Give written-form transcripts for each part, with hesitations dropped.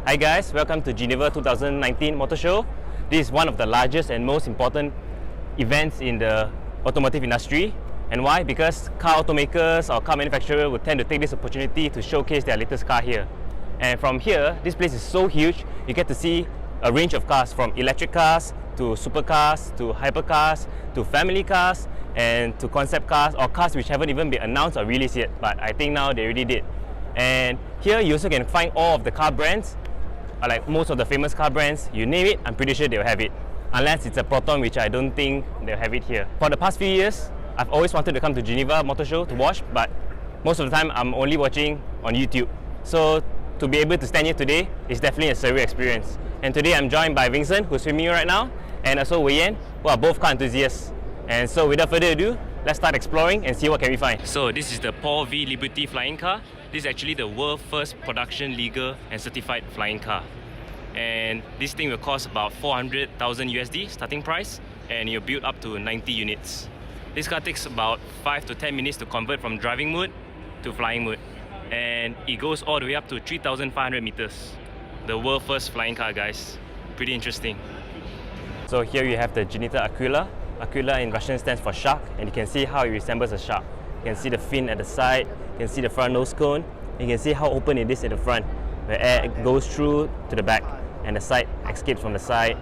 Hi guys, welcome to Geneva 2019 Motorshow. This is one of the largest and most important events in the automotive industry. And why? Because car automakers or car manufacturers would tend to take this opportunity to showcase their latest car here. And from here, this place is so huge, you get to see a range of cars from electric cars to supercars to hypercars to family cars and to concept cars or cars which haven't even been announced or released yet, but I think now they already did. And here you also can find all of the car brands, like most of the famous car brands. You name it, I'm pretty sure they'll have it. Unless it's a Proton, which I don't think they'll have it here. For the past few years, I've always wanted to come to Geneva Motorshow to watch, but most of the time I'm only watching on YouTube. So to be able to stand here today is definitely a surreal experience. And today I'm joined by Vincent, who's with me right now, and also Wei Yan, who are both car enthusiasts. And so without further ado, let's start exploring and see what can we find. So this is the Paul V Liberty flying car. This is actually the world's first production legal and certified flying car. And this thing will cost about 400,000 USD starting price, and you'll build up to 90 units. This car takes about 5 to 10 minutes to convert from driving mode to flying mode. And it goes all the way up to 3,500 meters. The world's first flying car, guys. Pretty interesting. So here you have the Genita Aquila. Aquila in Russian stands for shark, and you can see how it resembles a shark. You can see the fin at the side, you can see the front nose cone, you can see how open it is at the front, where air goes through to the back and the side escapes from the side.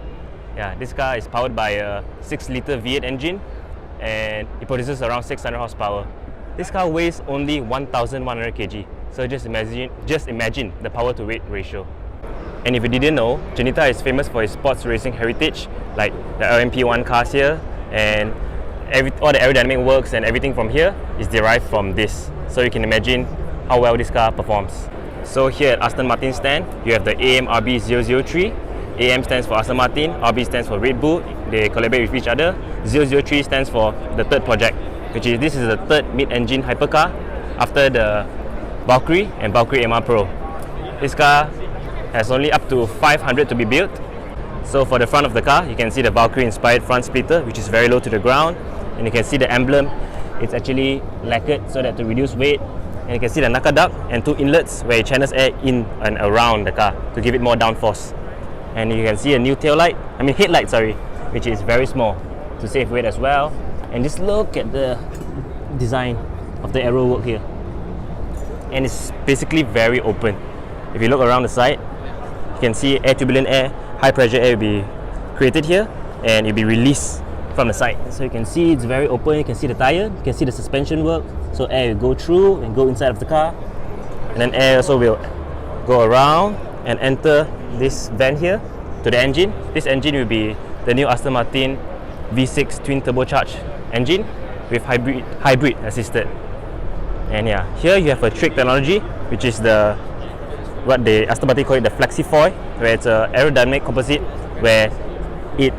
Yeah, this car is powered by a 6-liter V8 engine, and it produces around 600 horsepower. This car weighs only 1,100 kg, so just imagine the power to weight ratio. And if you didn't know, Genita is famous for its sports racing heritage, like the LMP1 cars here, and all the aerodynamic works and everything from here is derived from this. So you can imagine how well this car performs. So here at Aston Martin stand, you have the AM RB003. AM stands for Aston Martin, RB stands for Red Bull. They collaborate with each other. 003 stands for the third project, which is this is the third mid-engine hypercar after the Valkyrie and Valkyrie MR Pro. This car has only up to 500 to be built. So for the front of the car, you can see the Valkyrie inspired front splitter, which is very low to the ground, and you can see the emblem. It's actually lacquered so that to reduce weight. And you can see the Naka duct and 2 inlets where it channels air in and around the car to give it more downforce. And you can see a new headlight, which is very small to save weight as well. And just look at the design of the aero work here. And it's basically very open. If you look around the side, you can see air, turbulent air, high pressure air will be created here and it will be released from the side. So you can see it's very open. You can see the tire, you can see the suspension work. So air will go through and go inside of the car, and then air also will go around and enter this vent here to the engine. This engine will be the new Aston Martin V6 twin turbocharged engine with hybrid assisted. And yeah, here you have a trick technology, which is what the Aston Martin call it the FlexiFoil, where it's an aerodynamic composite where it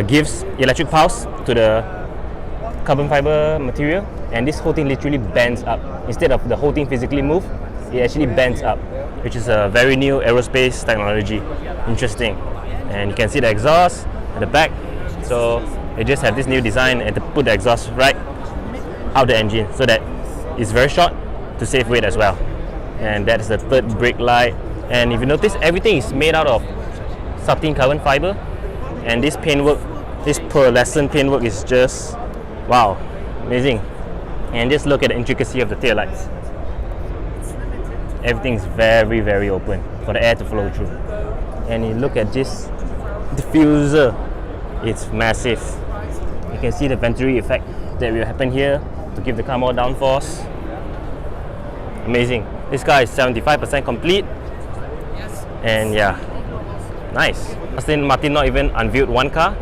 gives electric pulse to the carbon fiber material, and this whole thing literally bends up. Instead of the whole thing physically move, it actually bends up, which is a very new aerospace technology. Interesting. And you can see the exhaust at the back. So they just have this new design and to put the exhaust right out the engine so that it's very short to save weight as well. And that's the third brake light. And if you notice, everything is made out of subthin carbon fiber, and this paintwork, this pearlescent paintwork is just wow, amazing. And just look at the intricacy of the tail lights. Everything's very, very open for the air to flow through. And you look at this diffuser, it's massive. You can see the Venturi effect that will happen here to give the car more downforce. Amazing. This car is 75% complete. And yeah, nice. Aston Martin not even unveiled one car,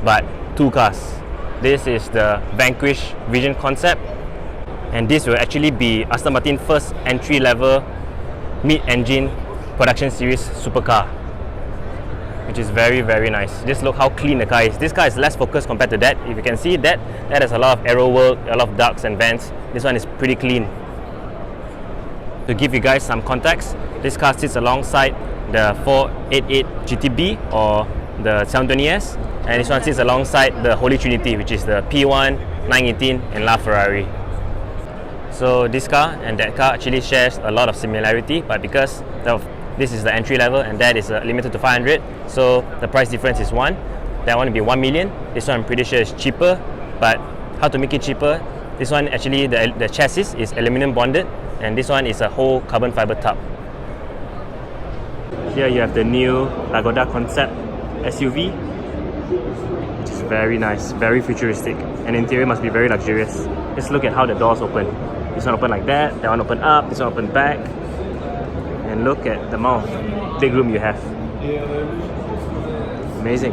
but 2 cars. This is the Vanquish Vision concept, and this will actually be Aston Martin's first entry-level mid-engine production series supercar, which is very, very nice. Just look how clean the car is. This car is less focused compared to that. If you can see that has a lot of aero work, a lot of ducts and vents. This one is pretty clean. To give you guys some context, this car sits alongside the 488 GTB or the 720S, and this one sits alongside the Holy Trinity, which is the P1, 918 and LaFerrari. So this car and that car actually shares a lot of similarity, but because this is the entry level and that is limited to 500, so the price difference is 1. That one will be 1 million. This one I'm pretty sure is cheaper, but how to make it cheaper? This one actually, the chassis is aluminum bonded, and this one is a whole carbon fiber tub. Here you have the new Lagoda Concept SUV, which is very nice, very futuristic, and interior must be very luxurious. Just look at how the doors open. This one open like that one open up, this one open back, and look at the amount of big room you have. Amazing.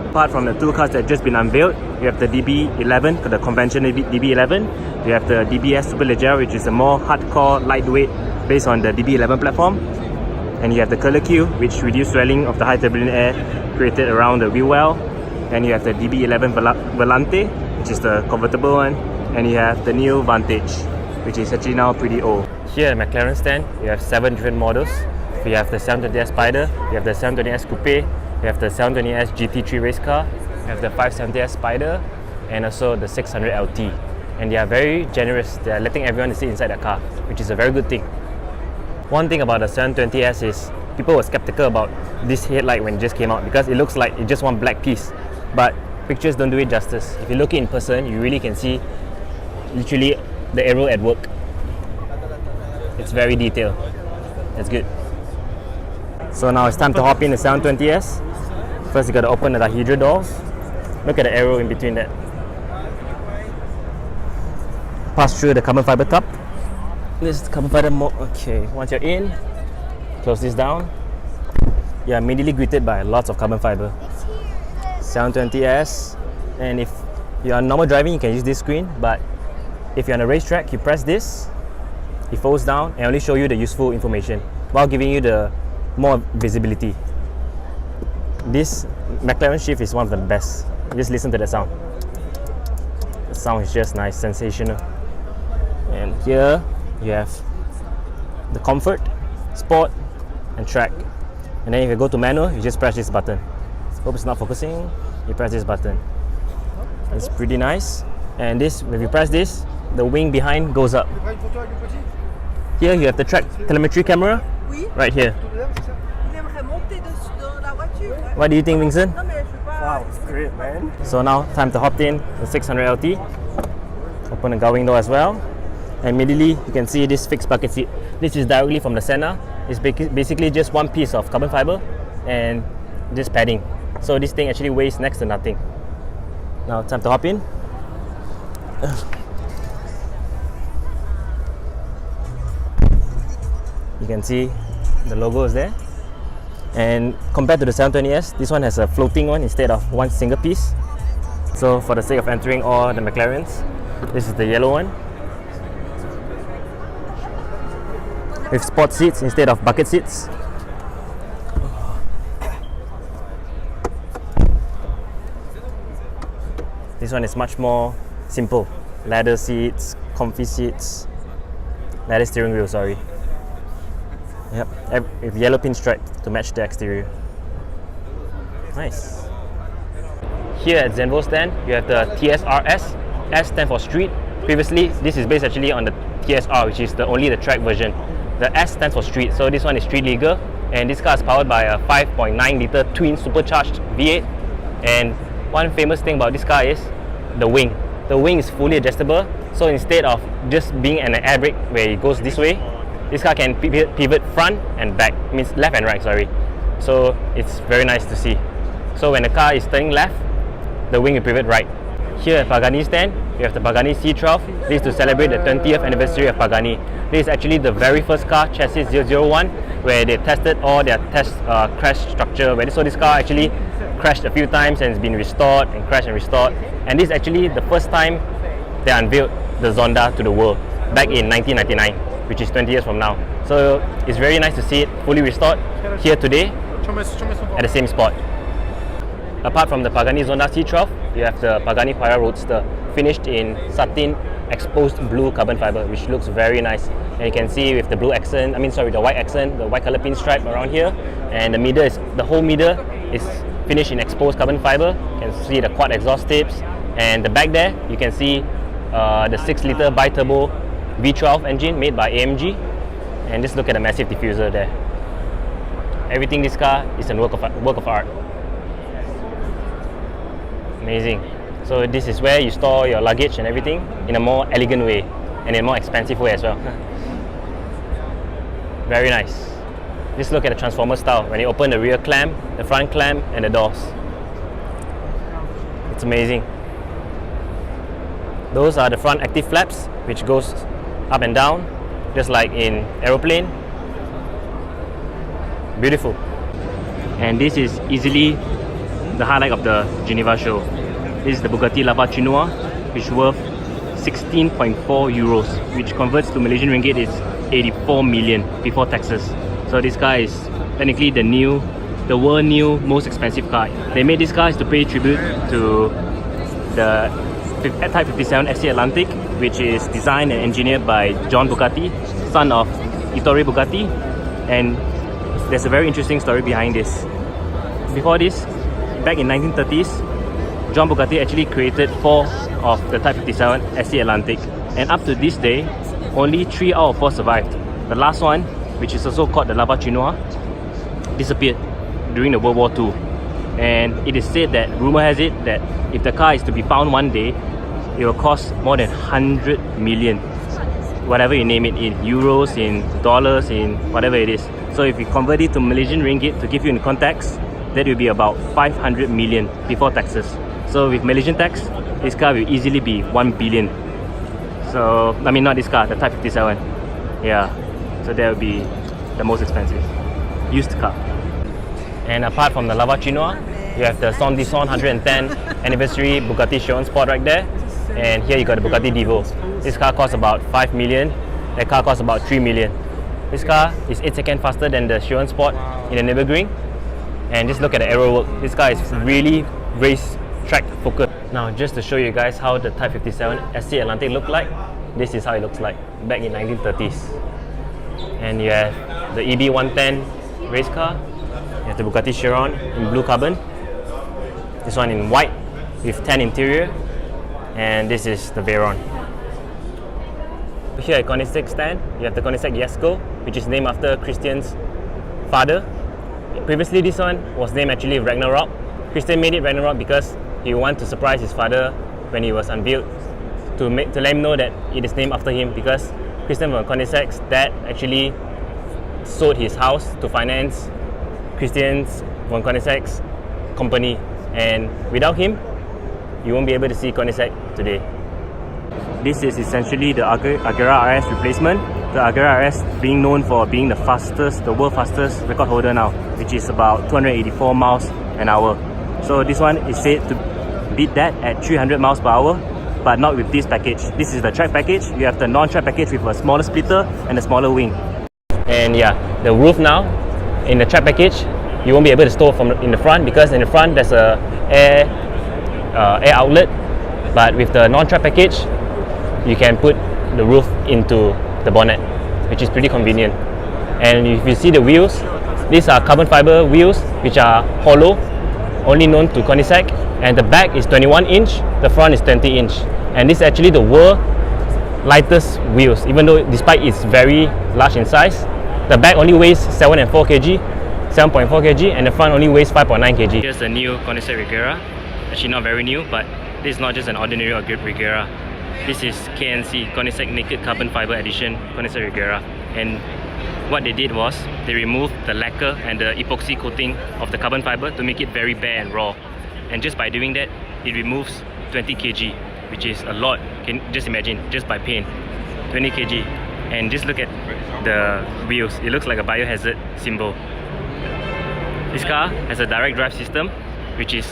Apart from the two cars that have just been unveiled, you have the DB11, the conventional DB11. You have the DBS Superleggera, which is a more hardcore, lightweight, based on the DB11 platform. And you have the Curler Q, which reduced swelling of the high turbulent air created around the wheel well. And you have the DB11 Volante, which is the convertible one. And you have the new Vantage, which is actually now pretty old. Here at McLaren stand, you have 7 different models. You have the 720S Spyder, you have the 720S Coupe, you have the 720S GT3 race car, you have the 570S Spyder, and also the 600 LT. And they are very generous. They are letting everyone sit inside the car, which is a very good thing. One thing about the 720S is people were skeptical about this headlight when it just came out because it looks like it's just one black piece. But pictures don't do it justice. If you look in person, you really can see literally the aero at work. It's very detailed. It's good. So now it's time to hop in the 720S. First you got to open the dihedral doors. Look at the arrow in between that. Pass through the carbon fiber tub. This is the carbon fiber mode. Okay, once you're in, close this down. You're immediately greeted by lots of carbon fiber. 720S. And if you're on normal driving, you can use this screen, but if you're on a racetrack, you press this, it folds down and only show you the useful information while giving you the more visibility. This McLaren shift is one of the best. Just listen to the sound. The sound is just nice, sensational. And here you have the comfort, sport, and track. And then if you go to manual, you just press this button. Hope it's not focusing. You press this button. It's pretty nice. And this, if you press this, the wing behind goes up. Here you have the track telemetry camera. Right here. What do you think, Vincent? Wow, it's great, man. So now, time to hop in the 600 LT. Open the guard door as well. And immediately, you can see this fixed bucket seat. This is directly from the Senna. It's basically just one piece of carbon fiber and just padding. So this thing actually weighs next to nothing. Now, time to hop in. You can see the logo is there. And compared to the 720S, this one has a floating one instead of one single piece. So for the sake of entering all the McLarens, this is the yellow one with sport seats instead of bucket seats. This one is much more simple. Leather seats, comfy seats, leather steering wheel, sorry. Yep, with yellow pinstripe to match the exterior. Nice. Here at Zenvo stand, you have the TSRS. S stands for street. Previously, this is based actually on the TSR, which is only the track version. The S stands for street, so this one is street legal. And this car is powered by a 5.9 litre twin supercharged V8. And one famous thing about this car is the wing. The wing is fully adjustable, so instead of just being an air brake where it goes this way, this car can pivot front and back, means left and right, sorry. So it's very nice to see. So when the car is turning left, the wing will pivot right. Here at Pagani stand, we have the Pagani C12. This is to celebrate the 20th anniversary of Pagani. This is actually the very first car, chassis 001, where they tested all their test crash structure. So this car actually crashed a few times and it's been restored and crashed and restored. And this is actually the first time they unveiled the Zonda to the world, back in 1999. Which is 20 years from now. So it's very nice to see it fully restored here today at the same spot. Apart from the Pagani Zonda C12, you have the Pagani Huayra Roadster, finished in satin exposed blue carbon fiber, which looks very nice. And you can see with the blue accent, the white accent, the white color pinstripe around here, and the whole middle is finished in exposed carbon fiber. You can see the quad exhaust tips, and the back there you can see the 6 litre bi-turbo V12 engine made by AMG, and just look at the massive diffuser there. Everything this car is a work of art. Amazing. So this is where you store your luggage and everything in a more elegant way and in a more expensive way as well. Very nice. Just look at the transformer style when you open the rear clamp, the front clamp, and the doors. It's amazing. Those are the front active flaps, which goes up and down just like in aeroplane. Beautiful. And this is easily the highlight of the Geneva show. This is the Bugatti Chiron, which is worth 16.4 euros, which converts to Malaysian ringgit is 84 million before taxes. So this car is technically the world new most expensive car. They made this car to pay tribute to the Type 57 SC Atlantic, which is designed and engineered by John Bugatti, son of Ettore Bugatti. And there's a very interesting story behind this. Before this, back in 1930s, John Bugatti actually created 4 of the Type 57 SC Atlantic, and up to this day, only 3 out of 4 survived. The last one, which is also called the Chiron, disappeared during the World War II. And it is said that, rumor has it, that if the car is to be found one day, it will cost more than 100 million, whatever you name it, in euros, in dollars, in whatever it is. So if you convert it to Malaysian ringgit to give you in context, that will be about 500 million before taxes. So with Malaysian tax, this car will easily be 1 billion. So, I mean not this car, the Type 57. Yeah, so that will be the most expensive used car. And apart from the Chiron, you have the Zonda C12 110 anniversary Bugatti Chiron Sport right there. And here you got the Bugatti Divo. This car costs about 5 million. That car costs about 3 million. This car is 8 seconds faster than the Chiron Sport in the Nürburgring. And just look at the aero work. This car is really race track focused. Now just to show you guys how the Type 57 SC Atlantic looked like, this is how it looks like back in 1930s. And you have the EB110 race car. You have the Bugatti Chiron in blue carbon. This one in white with tan interior. And this is the Veyron. Here at Koenigsegg stand, you have the Koenigsegg Jesko, which is named after Christian's father. Previously this one was named actually Ragnarok. Christian made it Ragnarok because he wanted to surprise his father when he was unveiled, to let him know that it is named after him, because Christian von Koenigsegg's dad actually sold his house to finance Christian's von Koenigsegg's company, and without him, you won't be able to see Koenigsegg today. This is essentially the Agera RS replacement. The Agera RS being known for being the world fastest record holder now, which is about 284 miles an hour. So this one is said to beat that at 300 miles per hour, but not with this package. This is the track package. You have the non-track package with a smaller splitter and a smaller wing. And yeah, the roof now, in the track package, you won't be able to store from in the front, because in the front there's a air outlet, but with the non-track package, you can put the roof into the bonnet, which is pretty convenient. And if you see the wheels, these are carbon fiber wheels which are hollow, only known to Koenigsegg, and the back is 21 inch, the front is 20 inch, and this is actually the world lightest wheels, even though despite it's very large in size. The back only weighs 7.4 kg, and the front only weighs 5.9 kg. Here's the new Koenigsegg Regera. Actually not very new, but this is not just an ordinary Regera. This is KNC, Koenigsegg Naked Carbon Fiber Edition Koenigsegg Regera. And what they did was, they removed the lacquer and the epoxy coating of the carbon fiber to make it very bare and raw. And just by doing that, it removes 20 kg, which is a lot. Can just imagine, just by paint, 20 kg. And just look at the wheels, it looks like a biohazard symbol. This car has a direct drive system, which is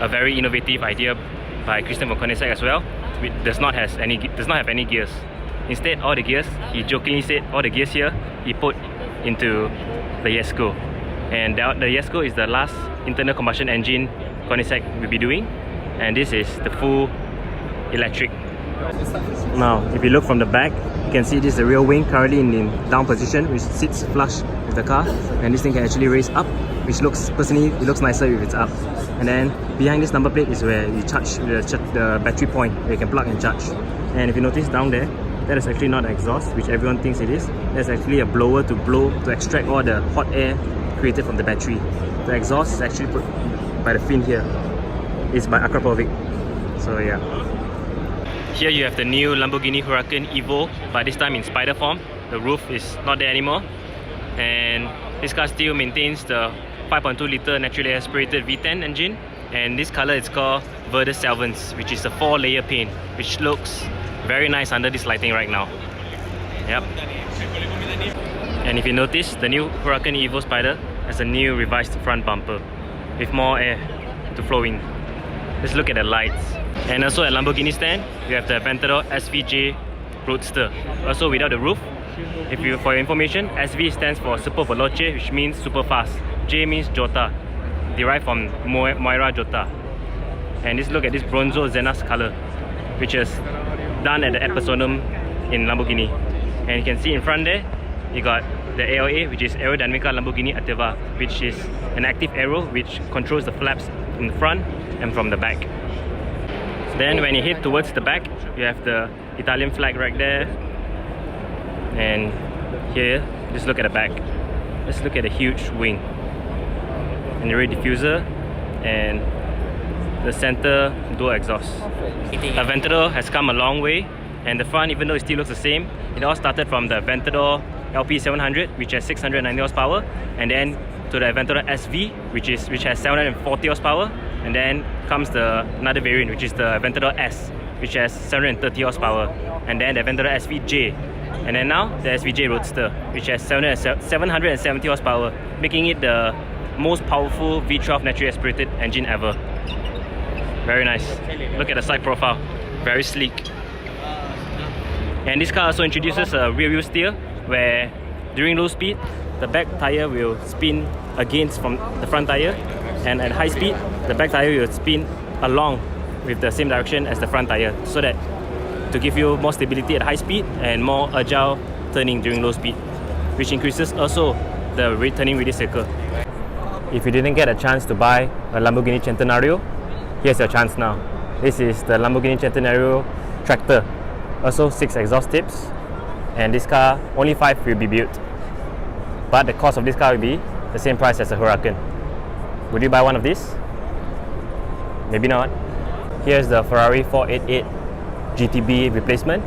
a very innovative idea by Christian von Koenigsegg as well. It does not have any gears. Instead, all the gears, he jokingly said, all the gears here, he put into the Jesko. And the Jesko is the last internal combustion engine Koenigsegg will be doing. And this is the full electric. Now, if you look from the back, you can see this is the rear wing currently in down position, which sits flush with the car. And this thing can actually raise up, which looks, personally, it looks nicer if it's up. And then behind this number plate is where you charge the battery point, where you can plug and charge. And if you notice down there, that is actually not an exhaust, which everyone thinks it is. That's actually a blower to blow to extract all the hot air created from the battery. The exhaust is actually put by the fin here. It's by Akrapovic. So yeah. Here you have the new Lamborghini Huracan Evo, but this time in Spyder form. The roof is not there anymore, and this car still maintains the 5.2 litre naturally aspirated V10 engine, and this color is called Verde Salvance, which is a 4-layer paint, which looks very nice under this lighting right now. Yep. And if you notice, the new Huracan Evo Spyder has a new revised front bumper with more air to flow in. Let's look at the lights. And also at Lamborghini stand, you have the Aventador SVJ Roadster, also without the roof. For your information, SV stands for Super Veloce, which means super fast. J means Jota, derived from Huayra Jota. And just look at this Bronzo Zenas color, which is done at the Epsonum in Lamborghini. And you can see in front there, you got the ALA, which is Aerodynamica Lamborghini Attiva, which is an active aero which controls the flaps in the front and from the back. Then when you head towards the back, you have the Italian flag right there. And here, just look at the back. Let's look at the huge wing and the rear diffuser and the center dual exhaust. Aventador has come a long way, and the front, even though it still looks the same, it all started from the Aventador LP700, which has 690 horsepower, and then to the Aventador SV, which has 740 horsepower, and then comes another variant, which is the Aventador S, which has 730 horsepower, and then the Aventador SVJ, and then now the SVJ Roadster, which has 770 horsepower, making it the most powerful V12 naturally aspirated engine ever. Very nice. Look at the side profile, very sleek. And this car also introduces a rear wheel steer, where during low speed, the back tire will spin against from the front tire, and at high speed, the back tire will spin along with the same direction as the front tire, so that to give you more stability at high speed and more agile turning during low speed, which increases also the turning radius circle. If you didn't get a chance to buy a Lamborghini Centenario, here's your chance now. This is the Lamborghini Centenario Tractor. Also 6 exhaust tips, and this car, only 5 will be built. But the cost of this car will be the same price as a Huracan. Would you buy one of these? Maybe not. Here's the Ferrari 488 GTB replacement.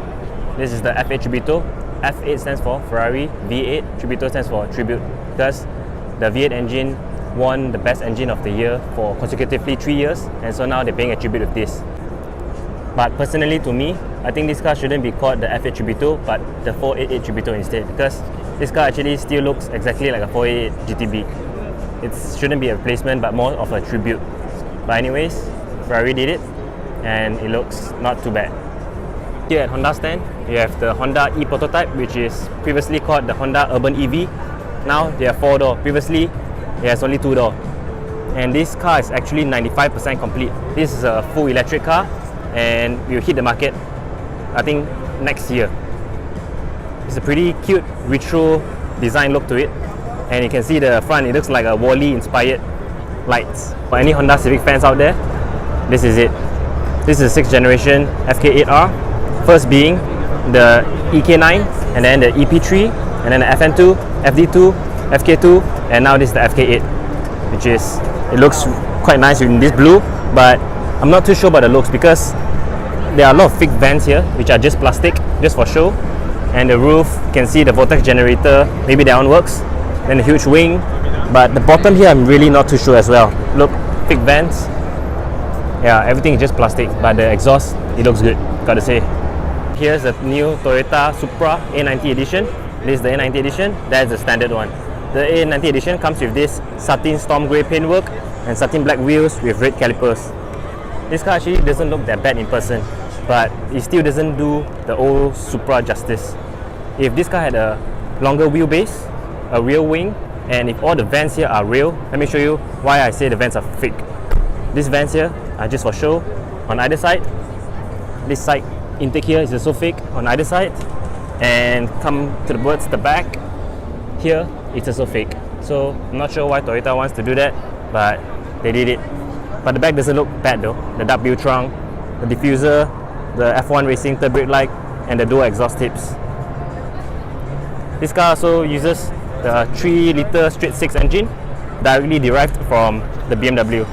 This is the F8 Tributo. F8 stands for Ferrari, V8 Tributo stands for Tribute, because the V8 engine won the best engine of the year for consecutively 3 years, and so now they're paying a tribute with this. But personally, to me, I think this car shouldn't be called the F8 Tributo, but the 488 Tributo instead, because this car actually still looks exactly like a 488 GTB. It shouldn't be a replacement, but more of a tribute. But anyways, Ferrari did it, and it looks not too bad. Here at Honda stand, you have the Honda E prototype, which is previously called the Honda Urban EV. Now they have 4-door. Previously, it has only 2-door. And this car is actually 95% complete. This is a full electric car, and will hit the market, I think, next year. It's a pretty cute retro design look to it, and you can see the front, it looks like a Wall-E inspired lights. For any Honda Civic fans out there, this is it. This is the 6th generation FK8R, first being the EK9, and then the EP3, and then the FN2, FD2, FK2, and now this is the FK8, which is, it looks quite nice in this blue, but I'm not too sure about the looks because there are a lot of fake vents here which are just plastic, just for show, and the roof, you can see the vortex generator, maybe that one works, then the huge wing, but the bottom here I'm really not too sure as well. Look, fake vents, yeah, everything is just plastic, but the exhaust, it looks good, gotta say. Here's the new Toyota Supra A90 edition. This is the A90 edition, that's the standard one. The A90 edition comes with this satin storm grey paintwork and satin black wheels with red calipers. This car actually doesn't look that bad in person, but it still doesn't do the old Supra justice. If this car had a longer wheelbase, a real wing, and if all the vents here are real, let me show you why I say the vents are fake. These vents here are just for show on either side. This side intake here is also fake on either side, and come towards the back here, it's also fake. So I'm not sure why Toyota wants to do that, but they did it. But the back doesn't look bad though. The dark blue trunk, the diffuser, the F1 Racing third brake light, and the dual exhaust tips. This car also uses the 3-litre straight-six engine directly derived from the BMW,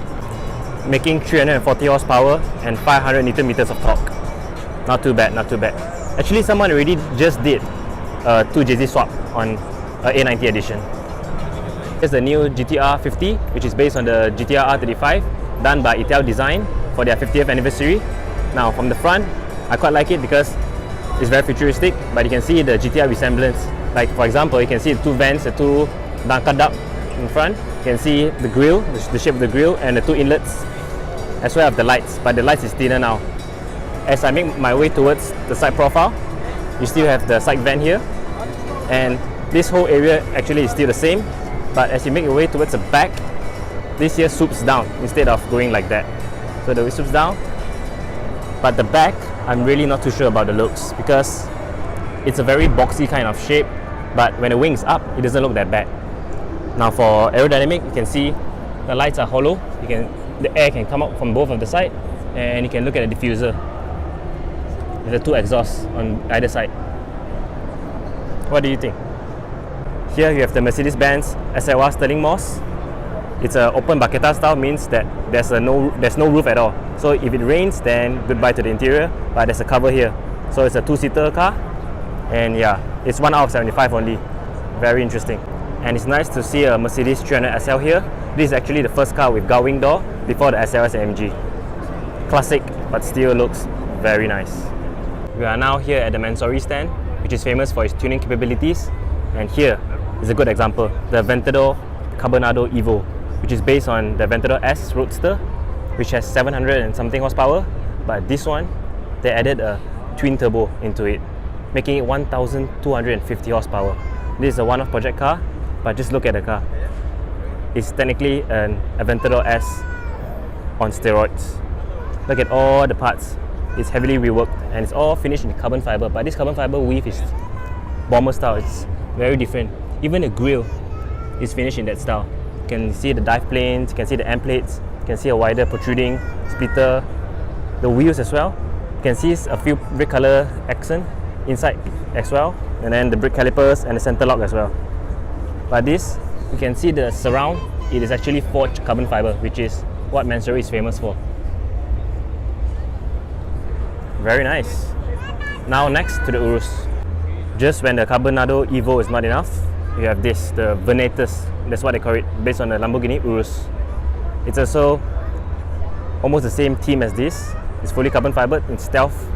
making 340 horsepower and 500 Nm of torque. Not too bad, not too bad. Actually, someone already just did a 2JZ swap on a A90 edition. Here's the new GTR 50, which is based on the GTR R35, done by Ital Design for their 50th anniversary. Now, from the front, I quite like it because it's very futuristic, but you can see the GTR resemblance. Like, for example, you can see the two vents, the two duck in front. You can see the grille, the shape of the grille, and the two inlets, as well as the lights, but the lights is thinner now. As I make my way towards the side profile, you still have the side vent here, and this whole area actually is still the same, but as you make your way towards the back, this here swoops down instead of going like that. So the way swoops down, but the back, I'm really not too sure about the looks because it's a very boxy kind of shape, but when the wing's up, it doesn't look that bad. Now for aerodynamic, you can see the lights are hollow. The air can come out from both of the side, and you can look at the diffuser with the two exhausts on either side. What do you think? Here you have the Mercedes-Benz SLR Sterling Moss. It's an open Baqueta style, means that there's no roof at all. So if it rains, then goodbye to the interior, but there's a cover here. So it's a two-seater car, and yeah, it's 1 out of 75 only. Very interesting. And it's nice to see a Mercedes 300 SL here. This is actually the first car with gull-wing door before the SLS AMG. Classic, but still looks very nice. We are now here at the Mansory stand, which is famous for its tuning capabilities. And here is a good example, the Aventador Carbonado Evo, which is based on the Aventador S Roadster, which has 700 and something horsepower. But this one, they added a twin turbo into it, making it 1250 horsepower. This is a one-off project car, but just look at the car. It's technically an Aventador S on steroids. Look at all the parts. It's heavily reworked and it's all finished in carbon fiber, but this carbon fiber weave is bomber style. It's very different. Even the grille is finished in that style. You can see the dive planes, you can see the end plates, you can see a wider protruding splitter, the wheels as well. You can see a few brake color accent inside as well, and then the brake calipers and the center lock as well. But this, you can see the surround, it is actually forged carbon fiber, which is what Mansory is famous for. Very nice. Now next to the Urus. Just when the Carbonado Evo is not enough, you have this, the Venatus, that's what they call it, based on the Lamborghini Urus. It's also almost the same team as this. It's fully carbon fibered, it's stealth,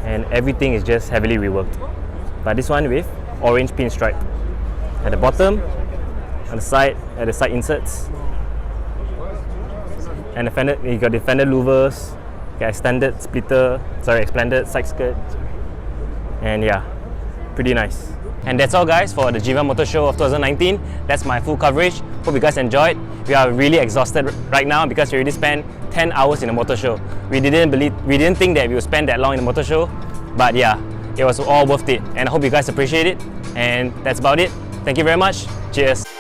and everything is just heavily reworked. But this one with orange pinstripe. At the bottom, on the side, at the side inserts, and the fender, you got the fender louvers, expanded side skirt, and yeah, pretty nice. And that's all guys for the Geneva Motorshow of 2019. That's my full coverage. Hope you guys enjoyed. We are really exhausted right now because we already spent 10 hours in the motor show. We didn't think that we would spend that long in the motor show, but yeah, it was all worth it. And I hope you guys appreciate it. And that's about it. Thank you very much. Cheers.